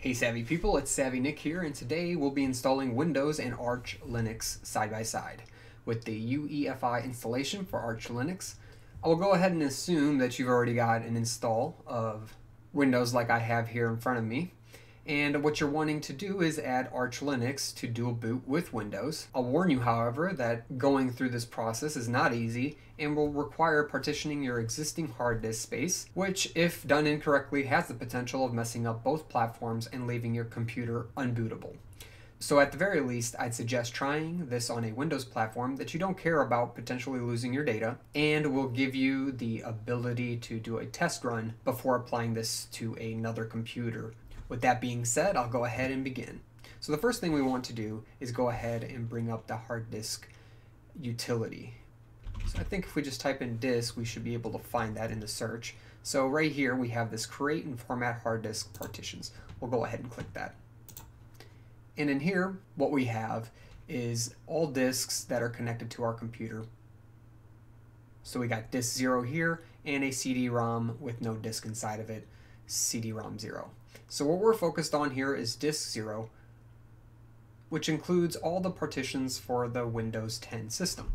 Hey Savvy people, it's Savvy Nick here, and today we'll be installing Windows and Arch Linux side by side. With the UEFI installation for Arch Linux, I will go ahead and assume that you've already got an install of Windows like I have here in front of me. And what you're wanting to do is add Arch Linux to dual boot with Windows. I'll warn you, however, that going through this process is not easy and will require partitioning your existing hard disk space, which, if done incorrectly, has the potential of messing up both platforms and leaving your computer unbootable. So at the very least, I'd suggest trying this on a Windows platform that you don't care about potentially losing your data, and will give you the ability to do a test run before applying this to another computer. With that being said, I'll go ahead and begin. So the first thing we want to do is go ahead and bring up the hard disk utility. So I think if we just type in disk, we should be able to find that in the search. So right here we have this create and format hard disk partitions. We'll go ahead and click that. And in here, what we have is all disks that are connected to our computer. So we got disk 0 here and a CD-ROM with no disk inside of it, CD-ROM 0. So what we're focused on here is disk 0, which includes all the partitions for the Windows 10 system.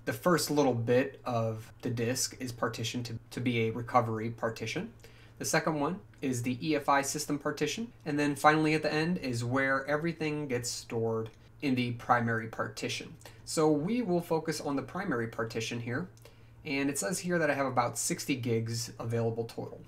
The first little bit of the disk is partitioned to be a recovery partition. The second one is the EFI system partition. And then finally at the end is where everything gets stored in the primary partition. So we will focus on the primary partition here. And it says here that I have about 60 gigs available total.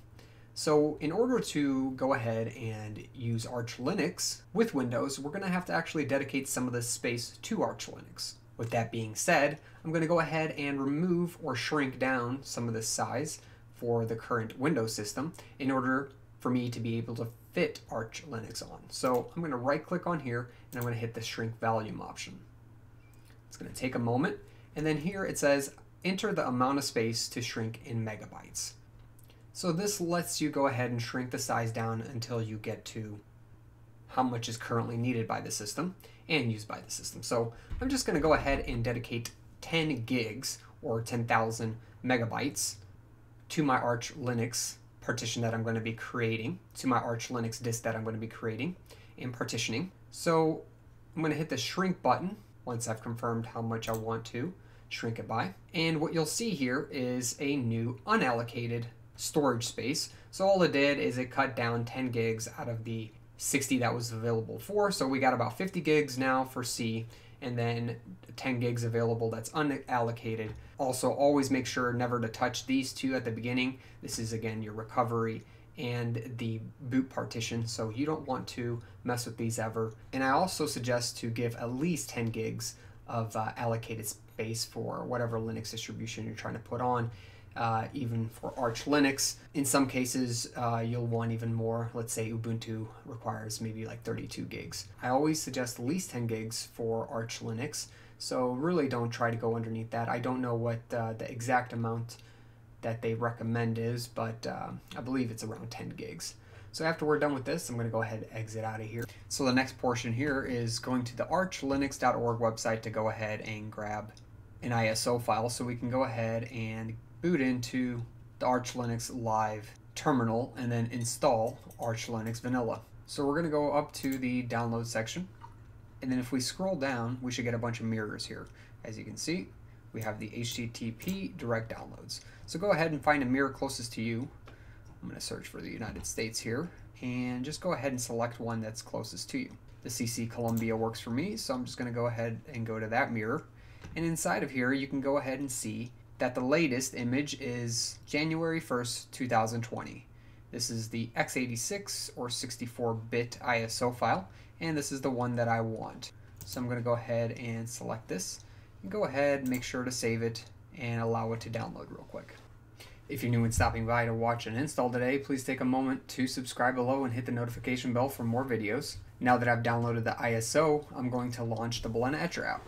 So in order to go ahead and use Arch Linux with Windows, we're going to have to actually dedicate some of this space to Arch Linux. With that being said, I'm going to go ahead and remove or shrink down some of this size for the current Windows system in order for me to be able to fit Arch Linux on. So I'm going to right click on here and I'm going to hit the shrink volume option. It's going to take a moment, and then here it says enter the amount of space to shrink in megabytes. So this lets you go ahead and shrink the size down until you get to how much is currently needed by the system and used by the system. So I'm just going to go ahead and dedicate 10 gigs or 10,000 megabytes to my Arch Linux partition that I'm going to be creating, to my Arch Linux disk that I'm going to be creating and partitioning. So I'm going to hit the shrink button once I've confirmed how much I want to shrink it by. And what you'll see here is a new unallocated storage space. So all it did is it cut down 10 gigs out of the 60 that was available for. So we got about 50 gigs now for C, and then 10 gigs available that's unallocated. Also, always make sure never to touch these two at the beginning. This is again your recovery and the boot partition, so you don't want to mess with these ever. And I also suggest to give at least 10 gigs of allocated space for whatever Linux distribution you're trying to put on. Even for Arch Linux, in some cases you'll want even more. Let's say Ubuntu requires maybe like 32 gigs. I always suggest at least 10 gigs for Arch Linux, so really don't try to go underneath that. I don't know what the exact amount that they recommend is, but I believe it's around 10 gigs. So after we're done with this, I'm going to go ahead and exit out of here. So the next portion here is going to the archlinux.org website to go ahead and grab an ISO file so we can go ahead and boot into the Arch Linux Live terminal and then install Arch Linux Vanilla. So we're going to go up to the download section, and then if we scroll down, we should get a bunch of mirrors here. As you can see, we have the HTTP direct downloads. So go ahead and find a mirror closest to you. I'm going to search for the United States here, and just go ahead and select one that's closest to you. The CC Columbia works for me, so I'm just going to go ahead and go to that mirror. And inside of here, you can go ahead and see that the latest image is January 1st, 2020. This is the x86 or 64-bit ISO file, and this is the one that I want. So I'm going to go ahead and select this, and go ahead and make sure to save it and allow it to download real quick. If you're new and stopping by to watch an install today, please take a moment to subscribe below and hit the notification bell for more videos. Now that I've downloaded the ISO, I'm going to launch the Balena Etcher app.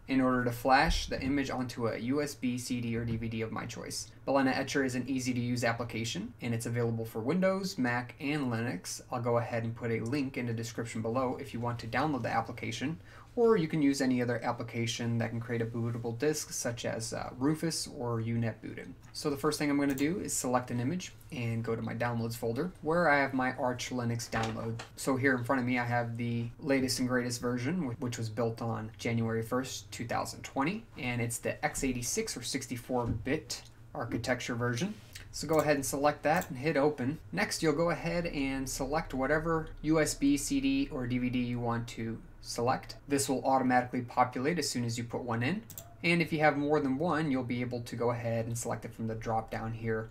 In order to flash the image onto a USB, CD, or DVD of my choice. Balena Etcher is an easy-to-use application, and it's available for Windows, Mac, and Linux. I'll go ahead and put a link in the description below if you want to download the application, or you can use any other application that can create a bootable disk, such as Rufus or UNetbooted. So the first thing I'm going to do is select an image and go to my downloads folder where I have my Arch Linux download. So here in front of me I have the latest and greatest version, which was built on January 1st, 2020, and it's the x86 or 64-bit architecture version. So go ahead and select that and hit open. Next, you'll go ahead and select whatever USB, CD, or DVD you want to select. This will automatically populate as soon as you put one in. And if you have more than one, you'll be able to go ahead and select it from the drop down here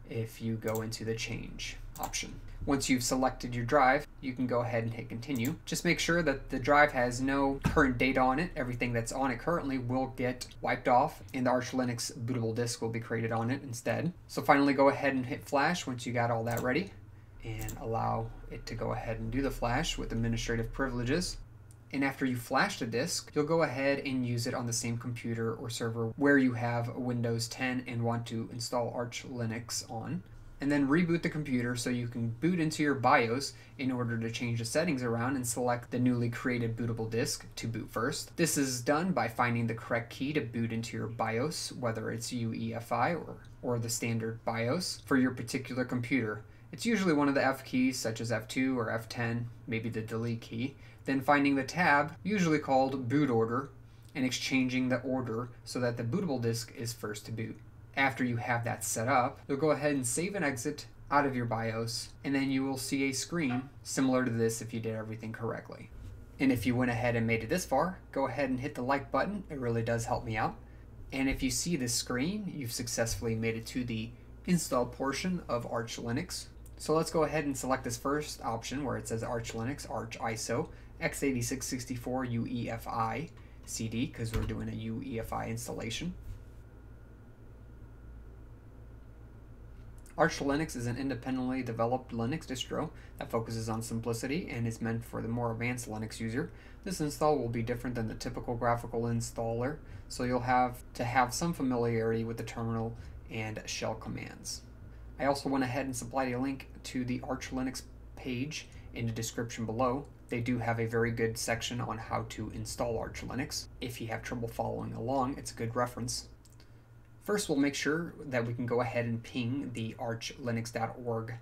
if you go into the change option. Once you've selected your drive, you can go ahead and hit continue. Just make sure that the drive has no current data on it. Everything that's on it currently will get wiped off, and the Arch Linux bootable disk will be created on it instead. So finally go ahead and hit flash once you got all that ready, and allow it to go ahead and do the flash with administrative privileges. And after you flash the disk, you'll go ahead and use it on the same computer or server where you have Windows 10 and want to install Arch Linux on. And then reboot the computer so you can boot into your BIOS in order to change the settings around and select the newly created bootable disk to boot first. This is done by finding the correct key to boot into your BIOS, whether it's UEFI or the standard BIOS for your particular computer. It's usually one of the F keys, such as F2 or F10, maybe the delete key. Then finding the tab, usually called boot order, and exchanging the order so that the bootable disk is first to boot. After you have that set up, you'll go ahead and save and exit out of your BIOS, and then you will see a screen similar to this if you did everything correctly. And if you went ahead and made it this far, go ahead and hit the like button. It really does help me out. And if you see this screen, you've successfully made it to the install portion of Arch Linux. So let's go ahead and select this first option where it says Arch Linux, Arch ISO, x86-64 UEFI CD, because we're doing a UEFI installation. Arch Linux is an independently developed Linux distro that focuses on simplicity and is meant for the more advanced Linux user. This install will be different than the typical graphical installer, so you'll have to have some familiarity with the terminal and shell commands. I also went ahead and supplied a link to the Arch Linux page in the description below. They do have a very good section on how to install Arch Linux. If you have trouble following along, it's a good reference. First, we'll make sure that we can go ahead and ping the archlinux.org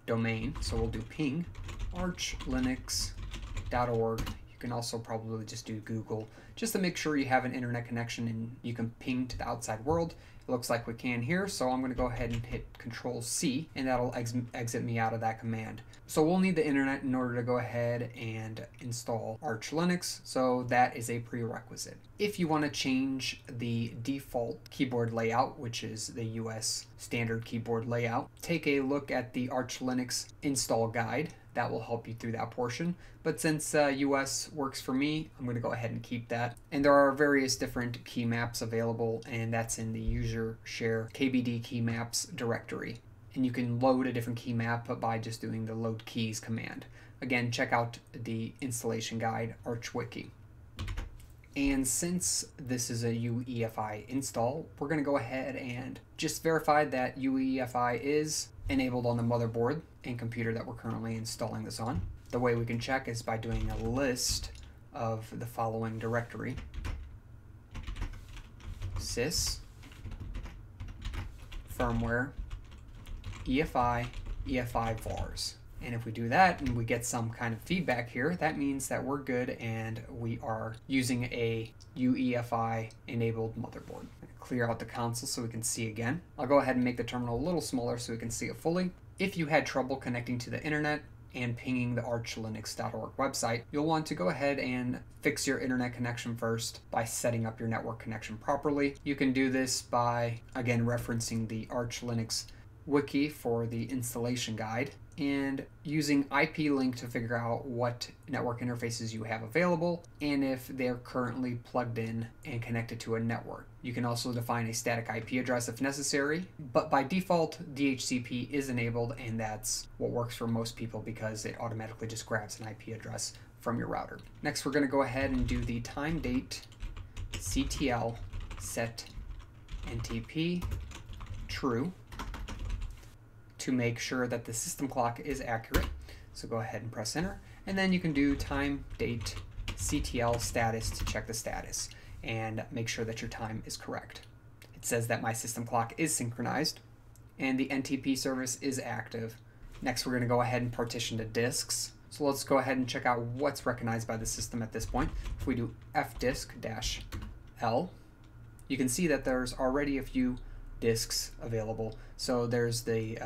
domain. So we'll do ping archlinux.org. You can also probably just do Google just to make sure you have an internet connection and you can ping to the outside world. It looks like we can here, so I'm going to go ahead and hit Control-C, and that'll exit me out of that command. So we'll need the internet in order to go ahead and install Arch Linux, so that is a prerequisite. If you want to change the default keyboard layout, which is the US standard keyboard layout, take a look at the Arch Linux install guide. That will help you through that portion. But since US works for me, I'm going to go ahead and keep that. And there are various different key maps available, and that's in the user share KBD key maps directory. And you can load a different key map by just doing the load keys command. Again, check out the installation guide, ArchWiki. And since this is a UEFI install, we're going to go ahead and just verify that UEFI is enabled on the motherboard and computer that we're currently installing this on. The way we can check is by doing a list of the following directory: sys, firmware, EFI, EFI vars. And if we do that and we get some kind of feedback here, that means that we're good and we are using a UEFI enabled motherboard. Clear out the console so we can see again. I'll go ahead and make the terminal a little smaller so we can see it fully. If you had trouble connecting to the internet and pinging the archlinux.org website, you'll want to go ahead and fix your internet connection first by setting up your network connection properly. You can do this by, again, referencing the Arch Linux wiki for the installation guide and using IP link to figure out what network interfaces you have available and if they're currently plugged in and connected to a network. You can also define a static IP address if necessary, but by default DHCP is enabled, and that's what works for most people because it automatically just grabs an IP address from your router. Next, we're going to go ahead and do the time date CTL set NTP true to make sure that the system clock is accurate. So go ahead and press enter, and then you can do time date CTL status to check the status and make sure that your time is correct. It says that my system clock is synchronized and the NTP service is active. Next, we're going to go ahead and partition the disks. So let's go ahead and check out what's recognized by the system at this point. If we do fdisk-L, you can see that there's already a few disks available. So there's the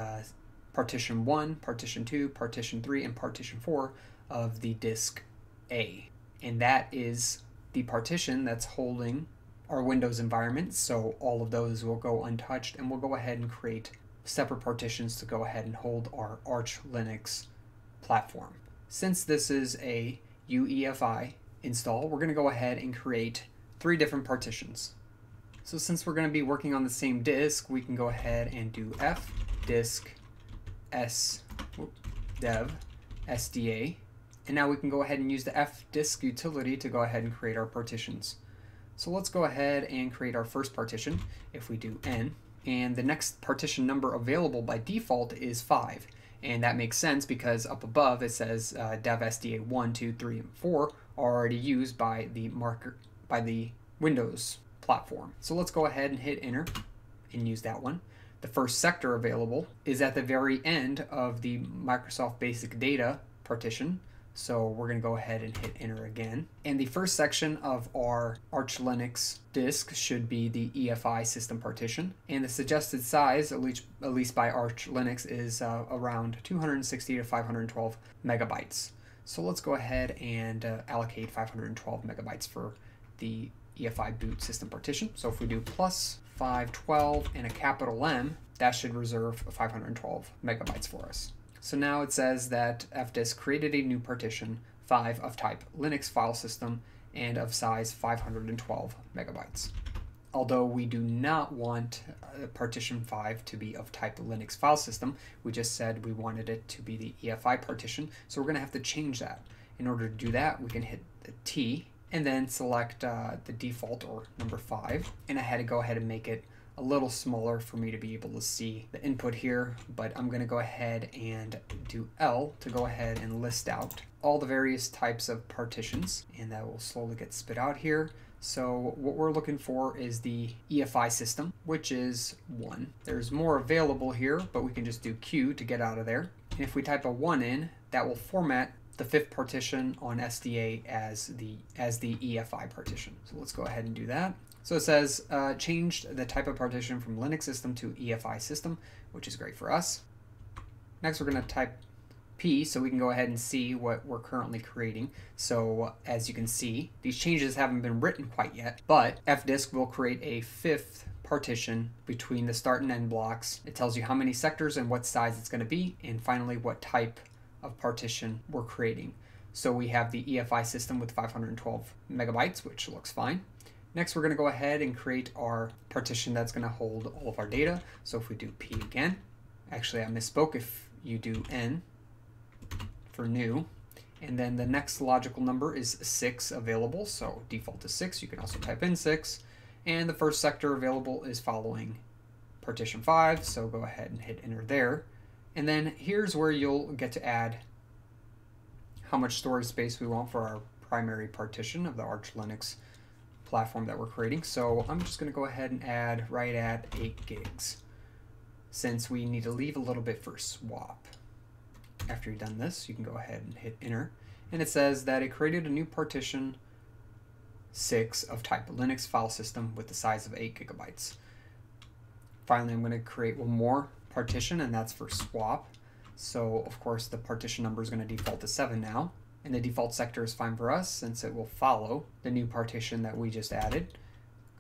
partition 1, partition 2, partition 3, and partition 4 of the disk A. And that is the partition that's holding our Windows environment. So all of those will go untouched, and we'll go ahead and create separate partitions to go ahead and hold our Arch Linux platform. Since this is a UEFI install, we're going to go ahead and create 3 different partitions. So since we're going to be working on the same disk, we can go ahead and do fdisk sdev sda, and now we can go ahead and use the fdisk utility to go ahead and create our partitions. So let's go ahead and create our first partition. If we do n, and the next partition number available by default is 5, and that makes sense because up above it says dev sda 1, 2, 3, and 4 are already used by the Windows platform. So let's go ahead and hit enter and use that one. The first sector available is at the very end of the Microsoft Basic Data partition, so we're going to go ahead and hit enter again. And the first section of our Arch Linux disk should be the EFI system partition, and the suggested size, at least by Arch Linux, is around 260 to 512 megabytes. So let's go ahead and allocate 512 megabytes for the EFI boot system partition. So if we do plus 512 and a capital M, that should reserve 512 megabytes for us. So now it says that fdisk created a new partition 5 of type Linux file system and of size 512 megabytes. Although we do not want partition 5 to be of type Linux file system, we just said we wanted it to be the EFI partition, so we're going to have to change that. In order to do that, we can hit the T and then select the default, or number 5, and I had to go ahead and make it a little smaller for me to be able to see the input here, but I'm going to go ahead and do L to go ahead and list out all the various types of partitions, and that will slowly get spit out here. So what we're looking for is the EFI system, which is 1. There's more available here, but we can just do Q to get out of there. And if we type a 1 in, that will format the 5th partition on SDA as the EFI partition. So let's go ahead and do that. So it says changed the type of partition from Linux system to EFI system, which is great for us. Next we're going to type P so we can go ahead and see what we're currently creating. So as you can see, these changes haven't been written quite yet, but fdisk will create a 5th partition between the start and end blocks. It tells you how many sectors and what size it's going to be, and finally what type of partition we're creating. So we have the EFI system with 512 megabytes, which looks fine. Next, we're going to go ahead and create our partition that's going to hold all of our data. So if we do P again, actually I misspoke. If you do N for new, and then the next logical number is 6 available, so default is 6. You can also type in 6, and the first sector available is following partition 5, so go ahead and hit enter there. And then here's where you'll get to add how much storage space we want for our primary partition of the Arch Linux platform that we're creating. So I'm just going to go ahead and add right at 8 gigs, since we need to leave a little bit for swap. After you've done this, you can go ahead and hit enter, and it says that it created a new partition 6 of type Linux file system with the size of 8 gigabytes. Finally, I'm going to create one more partition, and that's for swap. So of course the partition number is going to default to 7 now, and the default sector is fine for us since it will follow the new partition that we just added.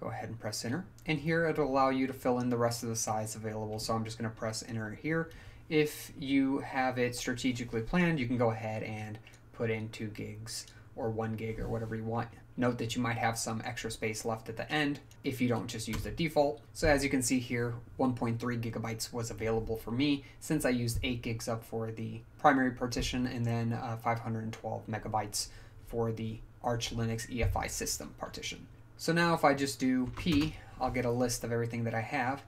Go ahead and press enter, and here it'll allow you to fill in the rest of the size available, so I'm just going to press enter here. If you have it strategically planned, you can go ahead and put in 2 gigs or 1 gig or whatever you want. Note that you might have some extra space left at the end if you don't just use the default. So as you can see here, 1.3 gigabytes was available for me since I used 8 gigs up for the primary partition, and then 512 megabytes for the Arch Linux EFI system partition. So now if I just do P, I'll get a list of everything that I have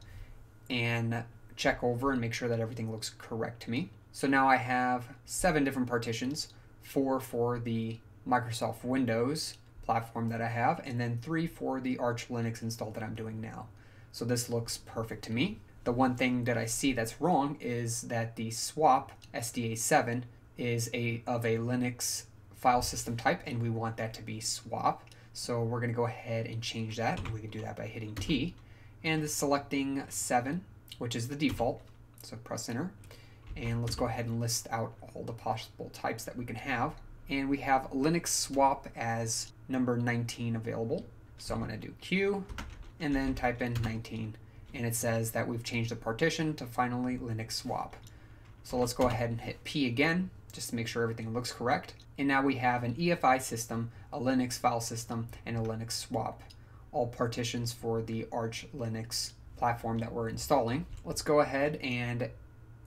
and check over and make sure that everything looks correct to me. So now I have 7 different partitions, 4 for the Microsoft Windows platform that I have, and then 3 for the Arch Linux install that I'm doing now. So this looks perfect to me. The one thing that I see that's wrong is that the swap SDA7 is of a Linux file system type, and we want that to be swap. So we're going to go ahead and change that, and we can do that by hitting T and selecting 7, which is the default. So press enter, and let's go ahead and list out all the possible types that we can have. And we have Linux swap as number 19 available. So I'm going to do Q and then type in 19, and it says that we've changed the partition to finally Linux swap. So let's go ahead and hit P again just to make sure everything looks correct. And now we have an EFI system, a Linux file system, and a Linux swap, all partitions for the Arch Linux platform that we're installing. Let's go ahead, and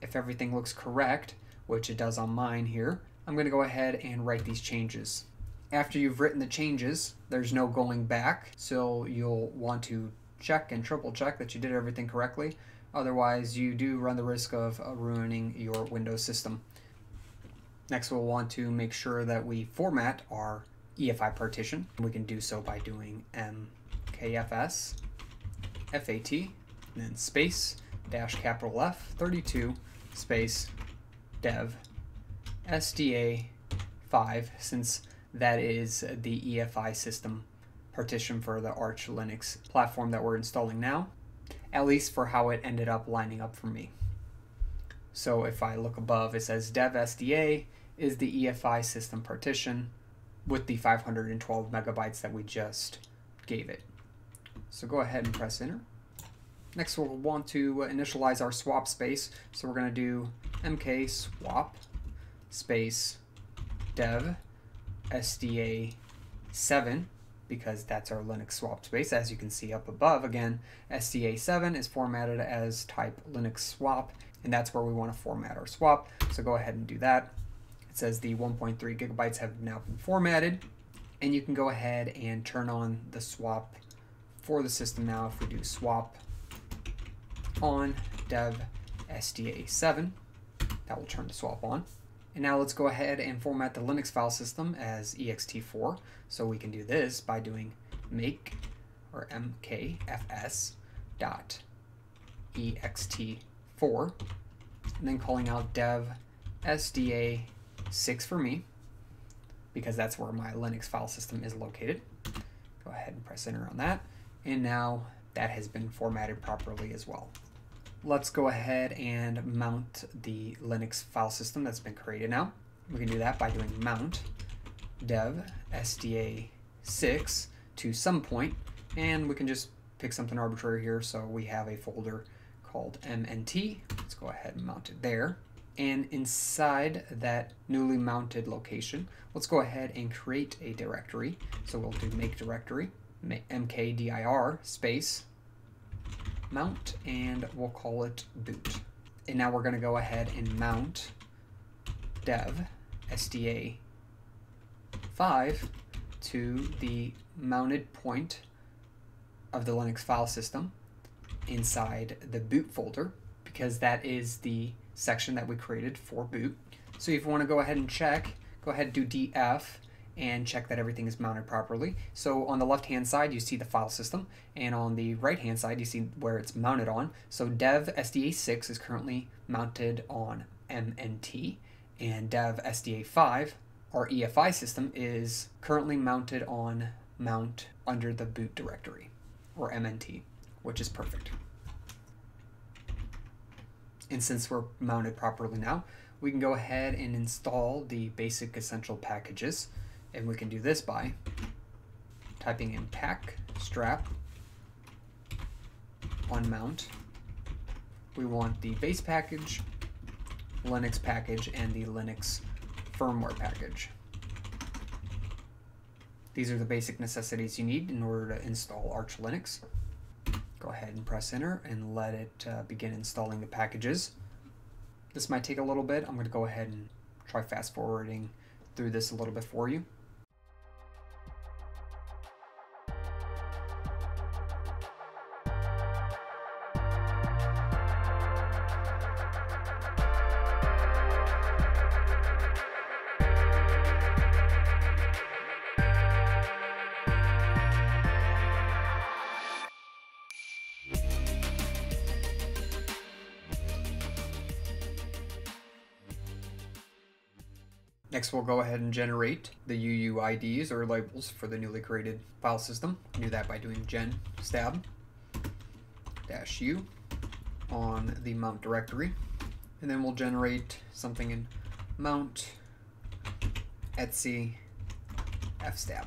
if everything looks correct, which it does on mine here, I'm going to go ahead and write these changes. After you've written the changes, there's no going back, so you'll want to check and triple check that you did everything correctly. Otherwise, you do run the risk of ruining your Windows system. Next, we'll want to make sure that we format our EFI partition. We can do so by doing mkfs FAT, and then space dash capital F 32 space dev SDA 5, since that is the EFI system partition for the Arch Linux platform that we're installing now, at least for how it ended up lining up for me. So if I look above, it says dev SDA is the EFI system partition with the 512 megabytes that we just gave it. So go ahead and press enter. Next, we'll want to initialize our swap space. So we're going to do mk swap space dev SDA 7, because that's our Linux swap space. As you can see up above, again, SDA 7 is formatted as type Linux swap, and that's where we want to format our swap. So go ahead and do that. It says the 1.3 gigabytes have now been formatted, and you can go ahead and turn on the swap for the system now. If we do swap on dev SDA 7, that will turn the swap on. And now let's go ahead and format the Linux file system as ext4. So we can do this by doing make or mkfs dot ext4, and then calling out dev SDA 6 for me, because that's where my Linux file system is located. Go ahead and press enter on that, and now that has been formatted properly as well. Let's go ahead and mount the Linux file system that's been created now. We can do that by doing mount dev SDA 6 to some point, and we can just pick something arbitrary here. So we have a folder called mnt. Let's go ahead and mount it there. And inside that newly mounted location, let's go ahead and create a directory. So we'll do make directory, mkdir space mount, and we'll call it boot. And now we're going to go ahead and mount dev SDA 5 to the mounted point of the Linux file system inside the boot folder, because that is the section that we created for boot. So if you want to go ahead and check, go ahead and do df and check that everything is mounted properly. So on the left hand side you see the file system, and on the right hand side you see where it's mounted on. So dev SDA 6 is currently mounted on mnt, and dev SDA 5, our EFI system, is currently mounted on mount under the boot directory, or mnt, which is perfect. And since we're mounted properly now, we can go ahead and install the basic essential packages. And we can do this by typing in pack strap on mount. We want the base package, Linux package, and the Linux firmware package. These are the basic necessities you need in order to install Arch Linux. Go ahead and press enter and let it begin installing the packages. This might take a little bit. I'm going to go ahead and try fast forwarding through this a little bit for you. Next, we'll go ahead and generate the UUIDs or labels for the newly created file system. We do that by doing gen stab -u on the mount directory. And then we'll generate something in mount etc fstab.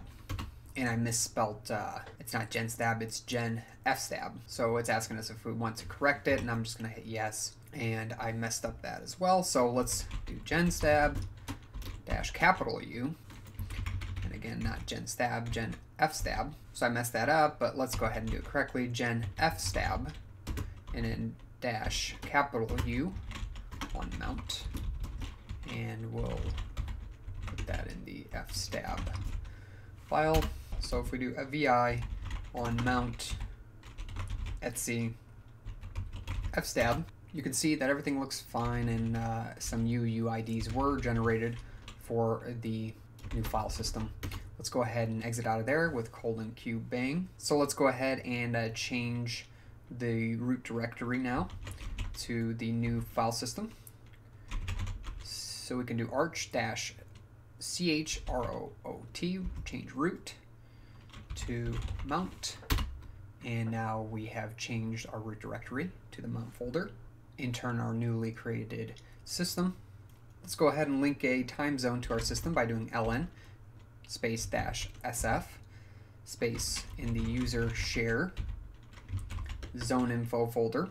And I misspelt, it's not gen stab, it's gen fstab. So it's asking us if we want to correct it, and I'm just gonna hit yes. And I messed up that as well. So let's do gen stab -U. And again, not gen stab, gen fstab. So I messed that up, but let's go ahead and do it correctly. Gen fstab, and then -U on mount. And we'll put that in the fstab file. So if we do a vi on mount etc fstab, you can see that everything looks fine, and some UUIDs were generated for the new file system. Let's go ahead and exit out of there with :q bang. So let's go ahead and change the root directory now to the new file system. So we can do arch-chroot, change root to mount, and now we have changed our root directory to the mount folder and turn our newly created system. Let's go ahead and link a time zone to our system by doing ln space -sf space in the user share zone info folder.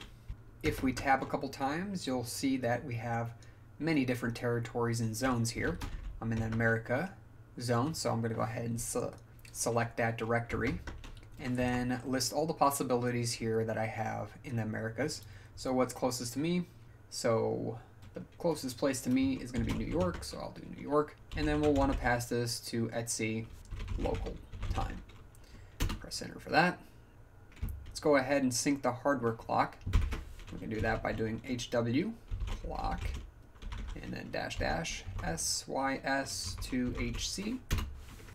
If we tab a couple times, you'll see that we have many different territories and zones here. I'm in the America zone, so I'm going to go ahead and select that directory and then list all the possibilities here that I have in the Americas. So what's closest to me? So the closest place to me is going to be New York, so I'll do New York. And then we'll want to pass this to etc local time. Press enter for that. Let's go ahead and sync the hardware clock. We can do that by doing hw clock and then --sys to hc.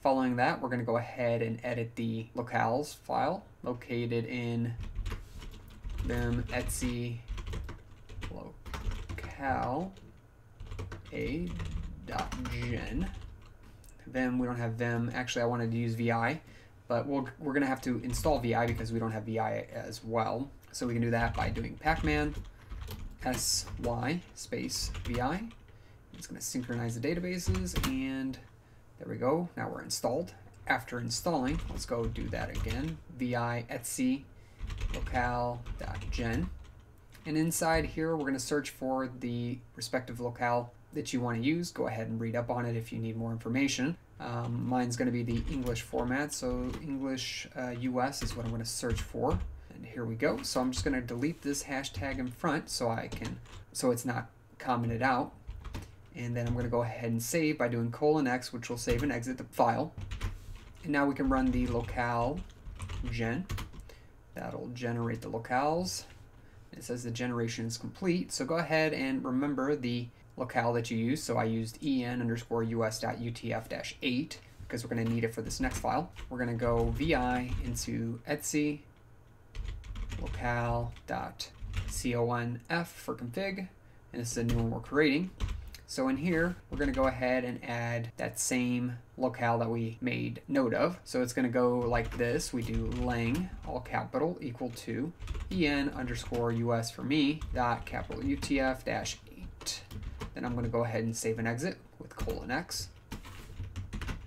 Following that, we're going to go ahead and edit the locales file located in vim etc locale a.gen. Vim, we don't have vim. Actually, I wanted to use vi, but we're going to have to install vi because we don't have vi as well. So we can do that by doing pacman sy space vi. It's going to synchronize the databases, and there we go. Now we're installed. After installing, let's go do that again. Vi etc locale.gen. And inside here, we're going to search for the respective locale that you want to use. Go ahead and read up on it if you need more information. Mine's going to be the English format, so English US is what I'm going to search for. And here we go. So I'm just going to delete this hashtag in front so it's not commented out. And then I'm going to go ahead and save by doing :x, which will save and exit the file. And now we can run the locale gen. That'll generate the locales. It says the generation is complete. So go ahead and remember the locale that you used. So I used en_us.utf-8 because we're going to need it for this next file. We're going to go vi into etc locale.conf for config. And this is a new one we're creating. So in here, we're going to go ahead and add that same locale that we made note of. So it's going to go like this. We do lang, all capital, equal to en_us for me, dot capital UTF-8. Then I'm going to go ahead and save and exit with :x.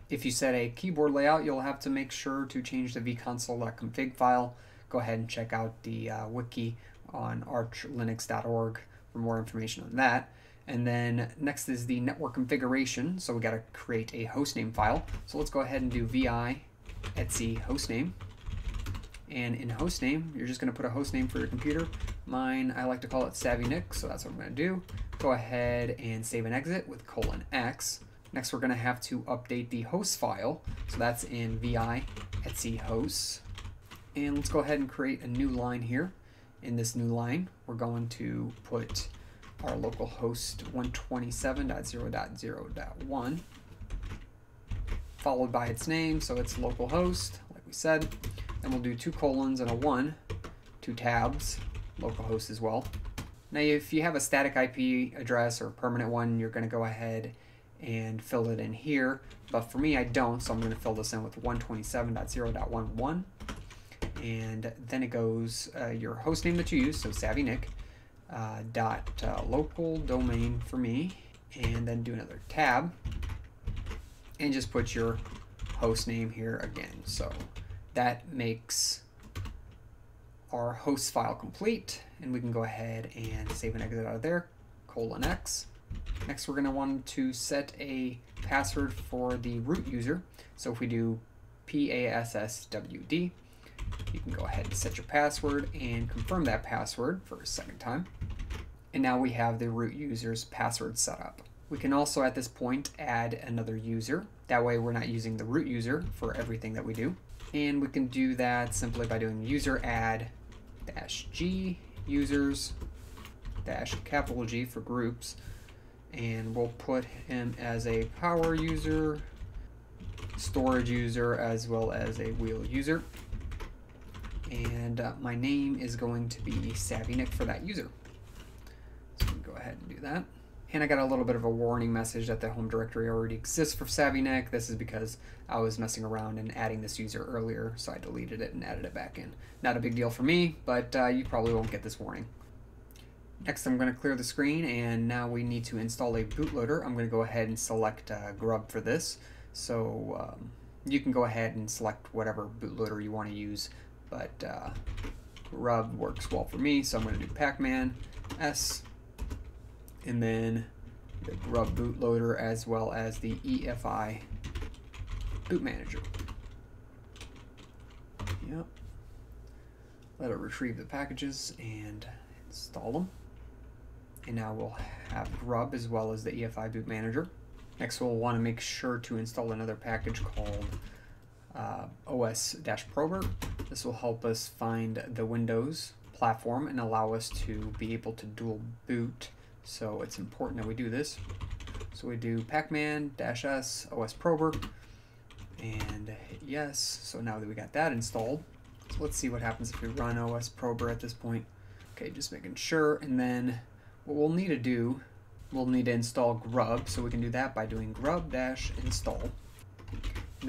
If you set a keyboard layout, you'll have to make sure to change the vconsole.config file. Go ahead and check out the wiki on archlinux.org for more information on that. And then next is the network configuration. So we got to create a hostname file. So let's go ahead and do vi etc hostname. And in hostname, you're just going to put a hostname for your computer. Mine, I like to call it SavvyNick, so that's what I'm going to do. Go ahead and save and exit with :x. Next, we're going to have to update the host file. So that's in vi etc hosts. And let's go ahead and create a new line here. In this new line, we're going to put our local host 127.0.0.1 followed by its name, so it's localhost, like we said. Then we'll do 2 colons and a 1, 2 tabs, localhost as well. Now if you have a static IP address or a permanent one, you're going to go ahead and fill it in here, but for me I don't, so I'm going to fill this in with 127.0.11, and then it goes your host name that you use, so SavvyNick, local domain for me, and then do another tab and just put your host name here again. So that makes our host file complete, and we can go ahead and save and exit out of there, :X. Next, we're going to want to set a password for the root user. So if we do PASSWD, you can go ahead and set your password and confirm that password for a second time. And now we have the root user's password set up. We can also at this point add another user. That way we're not using the root user for everything that we do. And we can do that simply by doing user add -G users -G for groups. And we'll put him as a power user, storage user, as well as a wheel user. And my name is going to be SavvyNick for that user. So we can go ahead and do that. And I got a little bit of a warning message that the home directory already exists for SavvyNick. This is because I was messing around and adding this user earlier, so I deleted it and added it back in. Not a big deal for me, but you probably won't get this warning. Next, I'm going to clear the screen, and now we need to install a bootloader. I'm going to go ahead and select GRUB for this. So you can go ahead and select whatever bootloader you want to use, but GRUB works well for me, so I'm going to do Pacman S, and then the GRUB bootloader as well as the UEFI boot manager. Yep. Let it retrieve the packages and install them. And now we'll have GRUB as well as the UEFI boot manager. Next, we'll want to make sure to install another package called OS-Prober. This will help us find the Windows platform and allow us to be able to dual boot. So it's important that we do this. So we do Pacman-S OS-Prober, and yes. So now that we got that installed, so let's see what happens if we run OS-Prober at this point. Okay, just making sure. And then what we'll need to do, we'll need to install GRUB. So we can do that by doing grub-install. And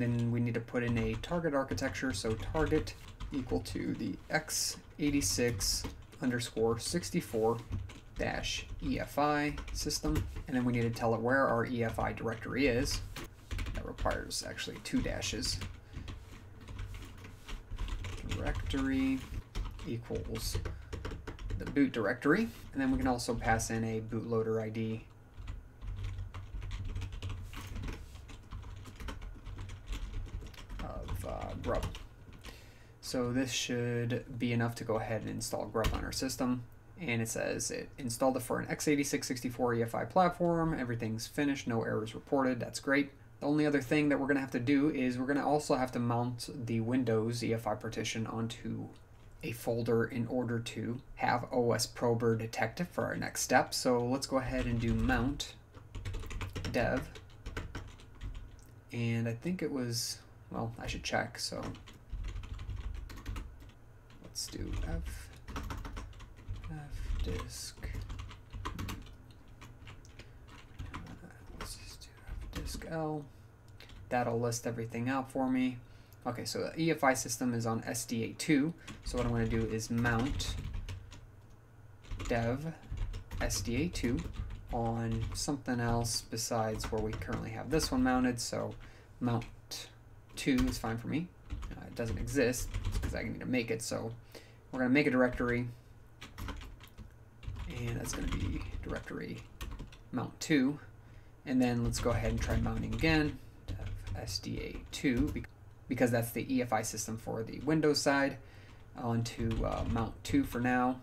then we need to put in a target architecture. So target equal to the x86_64-EFI system, and then we need to tell it where our EFI directory is. That requires actually 2 dashes. Directory equals the boot directory, and then we can also pass in a bootloader ID of GRUB. So this should be enough to go ahead and install GRUB on our system. And it says it installed it for an x86-64 EFI platform. Everything's finished, no errors reported. That's great. The only other thing that we're going to have to do is we're going to also have to mount the Windows EFI partition onto a folder in order to have OS-Prober detected for our next step. So let's go ahead and do mount dev. And I think it was, well, I should check. So let's do fdisk. Let's just do fdisk L. That'll list everything out for me. Okay, so the EFI system is on SDA2. So what I'm going to do is mount dev SDA2 on something else besides where we currently have this one mounted. So mount 2 is fine for me. It doesn't exist because I need to make it. So we're going to make a directory, and that's going to be directory mount 2. And then let's go ahead and try mounting again, dev SDA2, because that's the EFI system for the Windows side, onto mount 2 for now.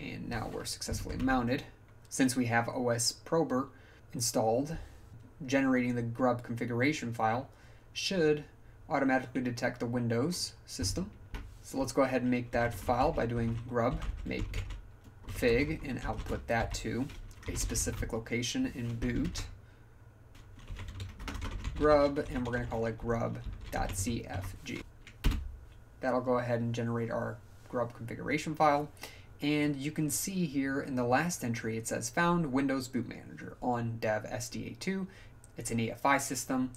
And now we're successfully mounted. Since we have OS-Prober installed, generating the GRUB configuration file should automatically detect the Windows system. So let's go ahead and make that file by doing grub make fig and output that to a specific location in boot grub, and we're going to call it grub.cfg. That'll go ahead and generate our GRUB configuration file, And you can see here in the last entry it says found Windows Boot Manager on dev SDA2. It's an EFI system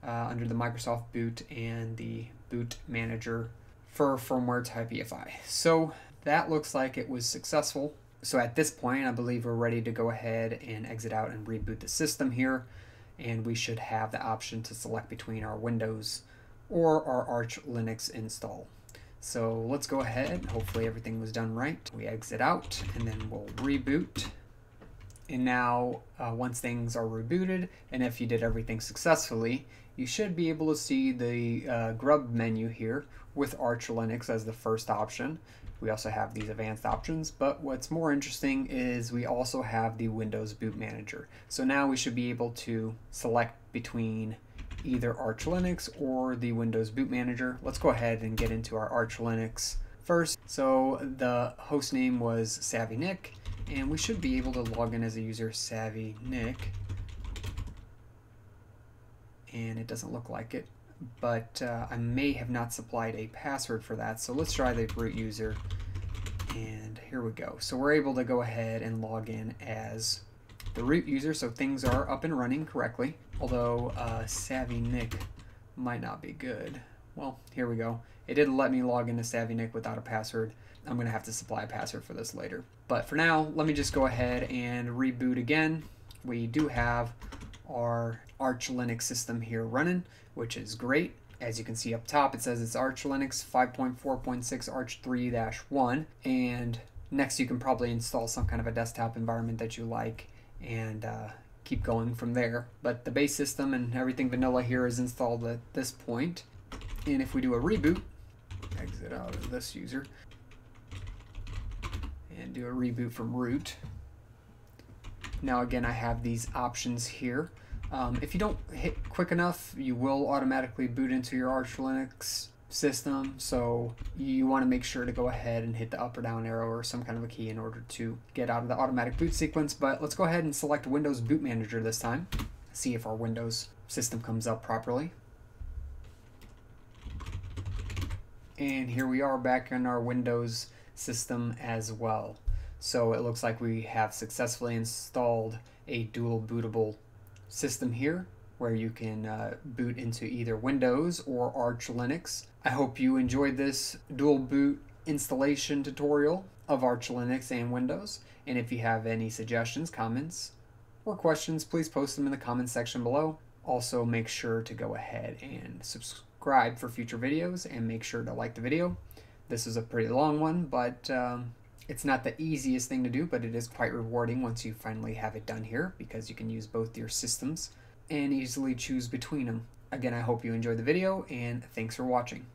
under the Microsoft Boot and the Boot Manager for firmware type EFI. So that looks like it was successful. So at this point, I believe we're ready to go ahead and exit out and reboot the system here. And we should have the option to select between our Windows or our Arch Linux install. So let's go ahead. Hopefully everything was done right. We exit out and then we'll reboot. And now once things are rebooted, and if you did everything successfully, you should be able to see the GRUB menu here with Arch Linux as the first option. We also have these advanced options, but what's more interesting is we also have the Windows Boot Manager. So now we should be able to select between either Arch Linux or the Windows Boot Manager. Let's go ahead and get into our Arch Linux first. So the host name was SavvyNick, and we should be able to log in as a user SavvyNick. And it doesn't look like it, but I may have not supplied a password for that. So let's try the root user, and here we go. So we're able to go ahead and log in as the root user, so things are up and running correctly, although SavvyNick might not be good. Well, here we go. It didn't let me log into SavvyNick without a password. I'm going to have to supply a password for this later. But for now, let me just go ahead and reboot again. We do have our Arch Linux system here running, which is great. As you can see up top, it says it's Arch Linux 5.4.6 Arch 3-1, and next you can probably install some kind of a desktop environment that you like and keep going from there. But the base system and everything vanilla here is installed at this point. And if we do a reboot, exit out of this user, and do a reboot from root. Now again, I have these options here. If you don't hit quick enough, you will automatically boot into your Arch Linux system, so you want to make sure to go ahead and hit the up or down arrow or some kind of a key in order to get out of the automatic boot sequence. But let's go ahead and select Windows Boot Manager this time, see if our Windows system comes up properly. And here we are back in our Windows system as well. So it looks like we have successfully installed a dual bootable system here where you can boot into either Windows or Arch Linux. I hope you enjoyed this dual boot installation tutorial of Arch Linux and Windows. And if you have any suggestions, comments, or questions, please post them in the comments section below. Also, make sure to go ahead and subscribe for future videos and make sure to like the video. This is a pretty long one, but it's not the easiest thing to do, but it is quite rewarding once you finally have it done here, because you can use both your systems and easily choose between them. Again, I hope you enjoyed the video, and thanks for watching.